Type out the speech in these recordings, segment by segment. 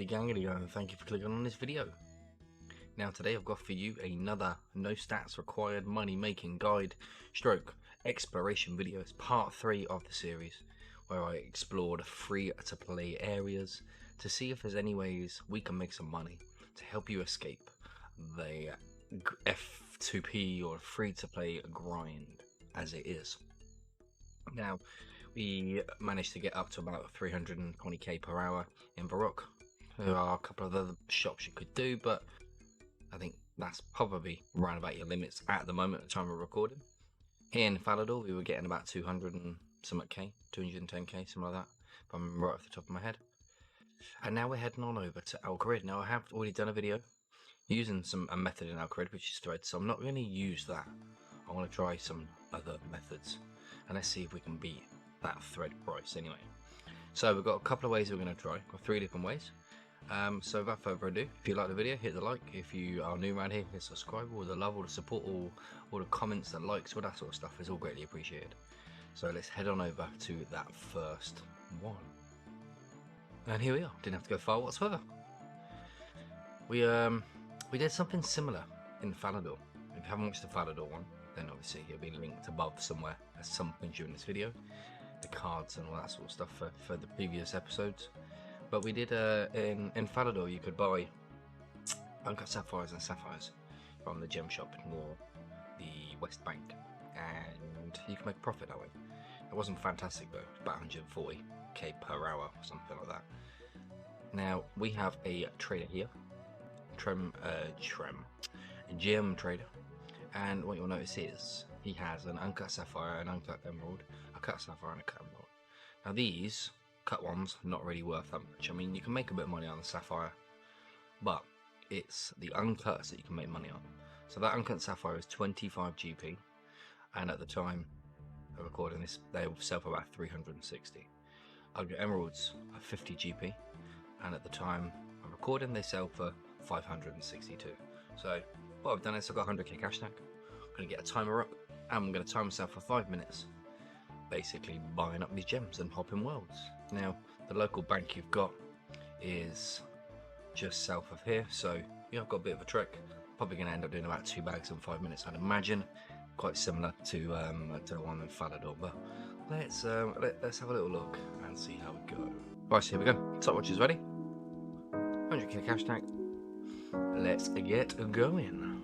jhgamingltd and thank you for clicking on this video. Now today I've got for you another no stats required money making guide stroke exploration video. It's part 3 of the series where I explored free to play areas to see if there's any ways we can make some money to help you escape the F2P or free to play grind as it is. Now we managed to get up to about 320k per hour in Baroque. There are a couple of other shops you could do, but I think that's probably around about your limits at the moment at the time of recording. In Falador we were getting about 200 and something k, 210k, something like that, if I'm right off the top of my head. And now we're heading on over to Kharid. Now I have already done a video using a method in Kharid, which is thread, so I'm not going to use that. I want to try some other methods and let's see if we can beat that thread price anyway. So we've got a couple of ways we're going to try. We've got 3 different ways. So without further ado, if you like the video, hit the like. If you are new around here, hit subscribe. All the love, all the support, all the comments and likes, all that sort of stuff is all greatly appreciated. So let's head on over to that first one. And here we are. Didn't have to go far whatsoever. We did something similar in Falador. If you haven't watched the Falador one, then obviously it'll be linked above somewhere at some point during this video, the cards and all that sort of stuff for the previous episodes. But we did in Falador you could buy uncut sapphires and sapphires from the gem shop near the West Bank, and you can make a profit that way. It wasn't fantastic though, about 140k per hour or something like that. Now we have a trader here, gem trader. And what you'll notice is he has an uncut sapphire, an uncut emerald, a cut sapphire and a cut emerald. Now these cut ones not really worth that much. I mean, you can make a bit of money on the sapphire, but it's the uncuts that you can make money on. So that uncut sapphire is 25 GP, and at the time of recording this they will sell for about 360. Uncut emeralds are 50 GP, and at the time of recording they sell for 562. So what I've done is I've got 100k cash stack. I'm going to get a timer up and I'm going to time myself for 5 minutes, basically buying up these gems and hopping worlds. Now the local bank you've got is just south of here, so yeah, I've got a bit of a trek. Probably going to end up doing about 2 bags in 5 minutes, I'd imagine. Quite similar to the one in Falador, but let's have a little look and see how we go. Right, so here we go. Top watch is ready. 100k cash stack. Let's get going.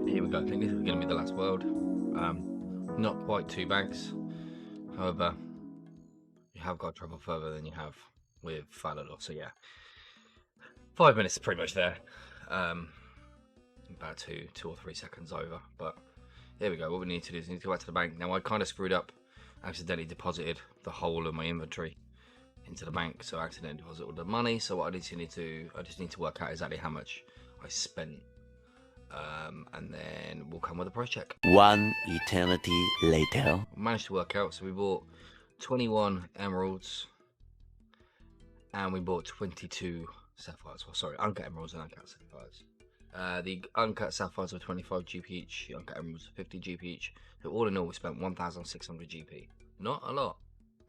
Here we go. I think this is going to be the last world. Not quite 2 bags. However, you have got to travel further than you have with Falador. So yeah, 5 minutes is pretty much there. About two or 3 seconds over. But here we go. What we need to do is we need to go back to the bank. Now I kind of screwed up. I accidentally deposited the whole of my inventory into the bank, so I accidentally deposited all the money. So what I just need to work out exactly how much I spent. And then we'll come with a price check. One eternity later. Managed to work out, so we bought 21 emeralds, and we bought 22 sapphires. Well, sorry, uncut emeralds and uncut sapphires. The uncut sapphires were 25 GP each, the uncut emeralds 50 GP each. So all in all, we spent 1,600 GP. Not a lot,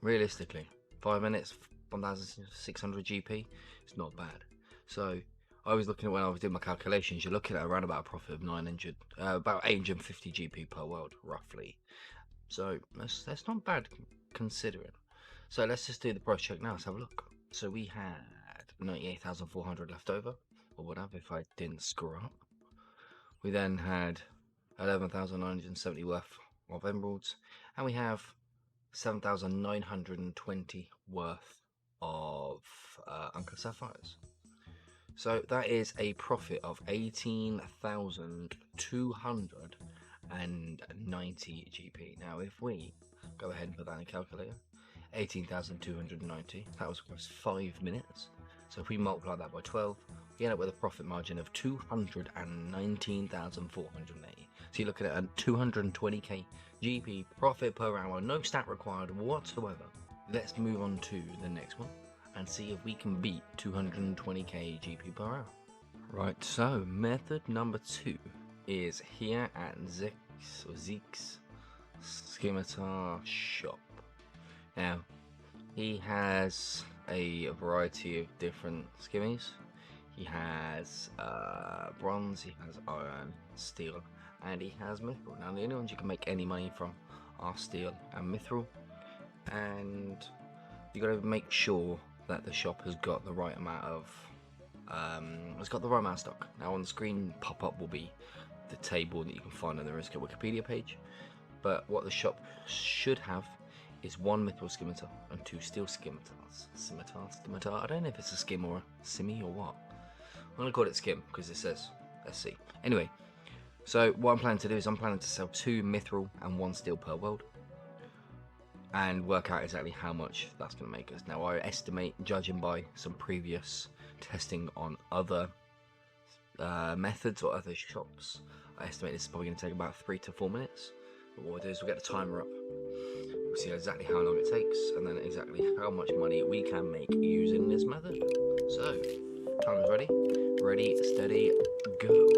realistically. 5 minutes, 1,600 GP. It's not bad. So I was looking at, when I was doing my calculations, you're looking at around about a profit of 900, about 850 GP per world, roughly. So that's not bad considering. So let's just do the price check now. Let's have a look. So we had 98,400 left over, or whatever, if I didn't screw up. We then had 11,970 worth of emeralds, and we have 7,920 worth of uncut sapphires. So that is a profit of 18,290 GP. Now if we go ahead and put that in a calculator, 18,290, that was across 5 minutes. So if we multiply that by 12, we end up with a profit margin of 219,480. So you're looking at a 220k GP profit per hour, no stat required whatsoever. Let's move on to the next one and see if we can beat 220k GP per hour. Right, so method number 2 is here at Zeke's Scimitar shop. Now, he has a variety of different skimmies. He has bronze, he has iron, steel, and he has mithril. Now, the only ones you can make any money from are steel and mithril, and you got to make sure that the shop has got the right amount of stock. Now, on the screen pop-up will be the table that you can find on the Runescape Wikipedia page, but what the shop should have is 1 mithril scimitar and 2 steel scimitars. Scimitar. I don't know if it's a skim or a simi or what. I'm gonna call it skim because it says SC. Anyway, so what I'm planning to do is I'm planning to sell 2 mithril and 1 steel per world, and work out exactly how much that's gonna make us. Now, I estimate, judging by some previous testing on other methods or other shops, I estimate this is probably gonna take about 3 to 4 minutes. But what we'll do is we'll get the timer up. We'll see exactly how long it takes, and then exactly how much money we can make using this method. So, timer's ready. Ready, steady, go.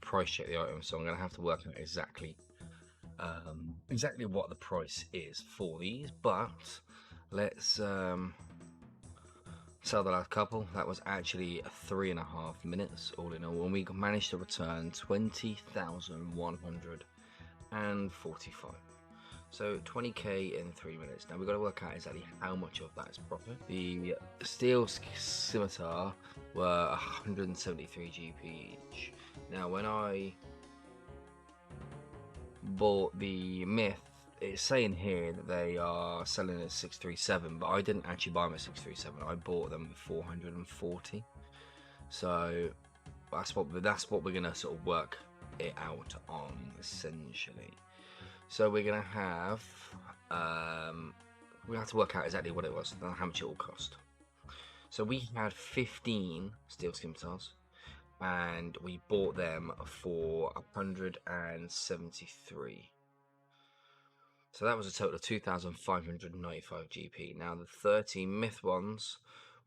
Price check the item, so I'm going to have to work out exactly what the price is for these, but let's sell the last couple. That was actually 3.5 minutes all in all, and we managed to return 20,145. So 20k in 3 minutes. Now we've got to work out exactly how much of that is profit. The steel scimitar were 173 GP each. Now, when I bought the myth, it's saying here that they are selling at 637, but I didn't actually buy them at 637. I bought them at 440. So that's what we're gonna sort of work it out on, essentially. So we're gonna have we have to work out exactly what it was and how much it will cost. So we had 15 steel scimitars, and we bought them for 173. So that was a total of 2,595 GP. Now the 30 myth ones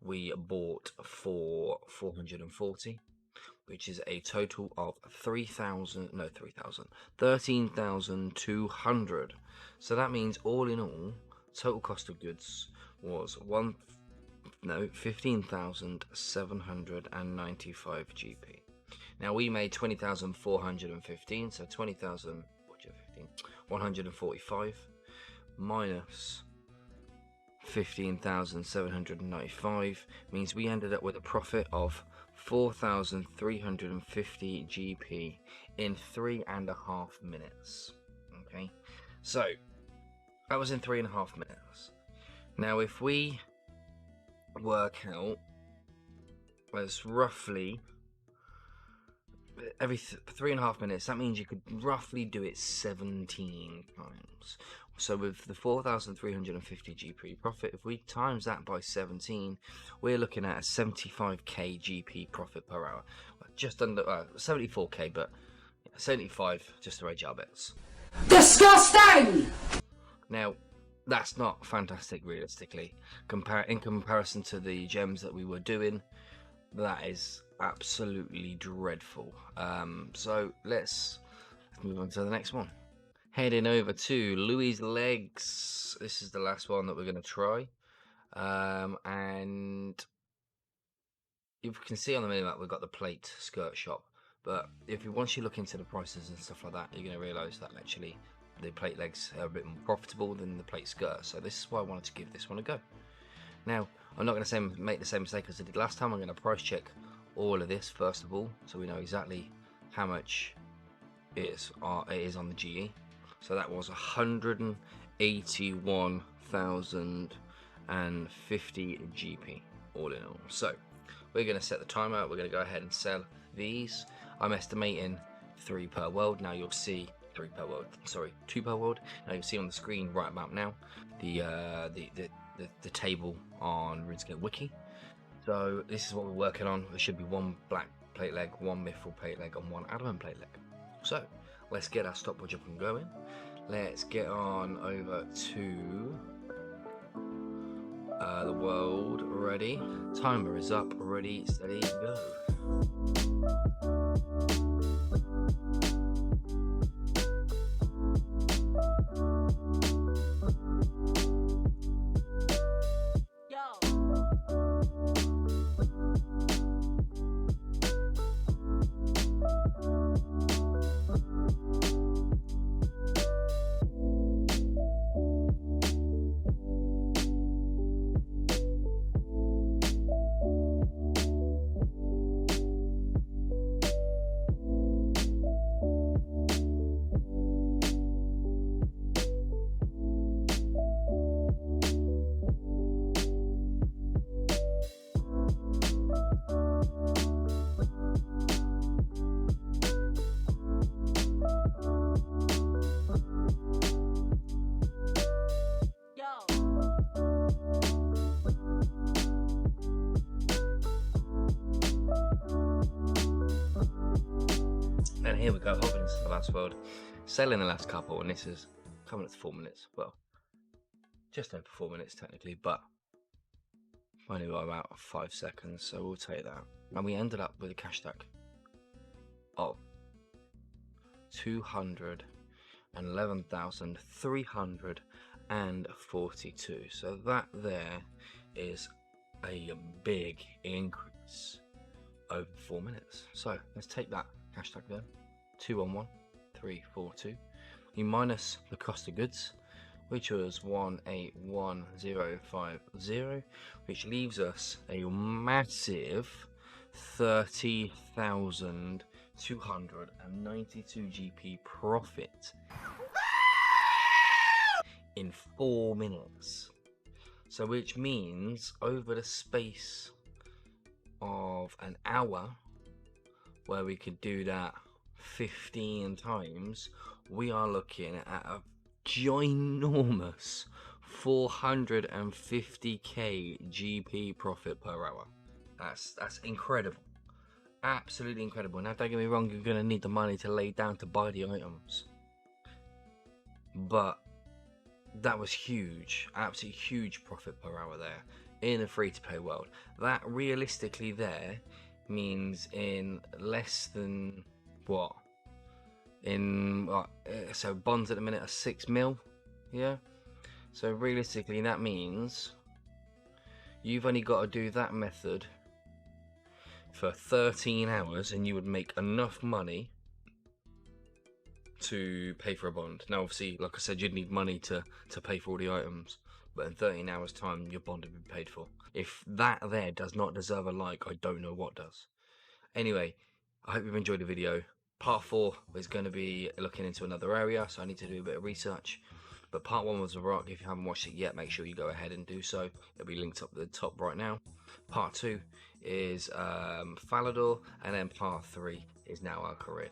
we bought for 440, which is a total of 13,200. So that means all in all, total cost of goods was no, 15,795 GP. Now we made 20,415, so 20,145 minus 15,795 means we ended up with a profit of 4,350 GP in 3.5 minutes. Okay, so that was in 3.5 minutes. Now if we work out, as roughly every 3.5 minutes, that means you could roughly do it 17 times. So with the 4,350 GP profit, if we times that by 17, we're looking at a 75k GP profit per hour. Just under 74k, but 75 just to raise our bets. Disgusting! Now, that's not fantastic realistically. In comparison to the gems that we were doing, that is absolutely dreadful. So let's move on to the next one. Heading over to Louis' legs. This is the last one that we're going to try. And you can see on the minimap we've got the plate skirt shop. But once you look into the prices and stuff like that, you're going to realise that actually the plate legs are a bit more profitable than the plate skirt. So this is why I wanted to give this one a go. Now, I'm not going to make the same mistake as I did last time. I'm going to price check all of this first of all, so we know exactly how much it is on the GE. So that was 181,050 GP all in all. So we're going to set the timer. We're going to go ahead and sell these. I'm estimating 3 per world. Now you'll see 2 per world. Now you'll see on the screen right about now the table on Runescape Wiki. So this is what we're working on. There should be 1 black plate leg, 1 mithril plate leg, and 1 adamant plate leg. So let's get our stopwatch up and going. Let's get on over to the world. Ready? Timer is up. Ready, steady, go. And here we go, hopping into the last world, selling the last couple, and this is coming up to 4 minutes. Well, just over 4 minutes technically, but only by about 5 seconds, so we'll take that. And we ended up with a cash stack of 211,342. So that there is a big increase over 4 minutes. So let's take that cash tag then, 211,342. You minus the cost of goods, which was 181,050, which leaves us a massive 30,292 GP profit in 4 minutes. So which means over the space of an hour, where we could do that 15 times, we are looking at a ginormous 450k GP profit per hour. That's incredible, absolutely incredible. Now don't get me wrong, you're gonna need the money to lay down to buy the items, but that was huge, absolutely huge profit per hour there in a free-to-play world. That realistically there means in less than what? So bonds at the minute are 6 mil, yeah. So realistically, that means You've only got to do that method for 13 hours and you would make enough money to pay for a bond. Now obviously, like I said, you'd need money to pay for all the items, but in 13 hours time your bond would be paid for. If that there does not deserve a like, I don't know what does. Anyway, I hope you've enjoyed the video. Part 4 is going to be looking into another area, so I need to do a bit of research. But part 1 was a rock. If you haven't watched it yet, make sure you go ahead and do so. It'll be linked up at the top right now. Part 2 is Falador, and then part 3 is now our Kharid.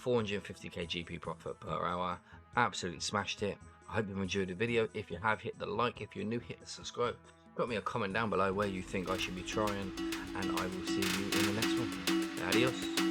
450k GP profit per hour. Absolutely smashed it. I hope you've enjoyed the video. If you have, hit the like. If you're new, hit the subscribe. Drop me a comment down below where you think I should be trying, and I will see you in the next one. Adios.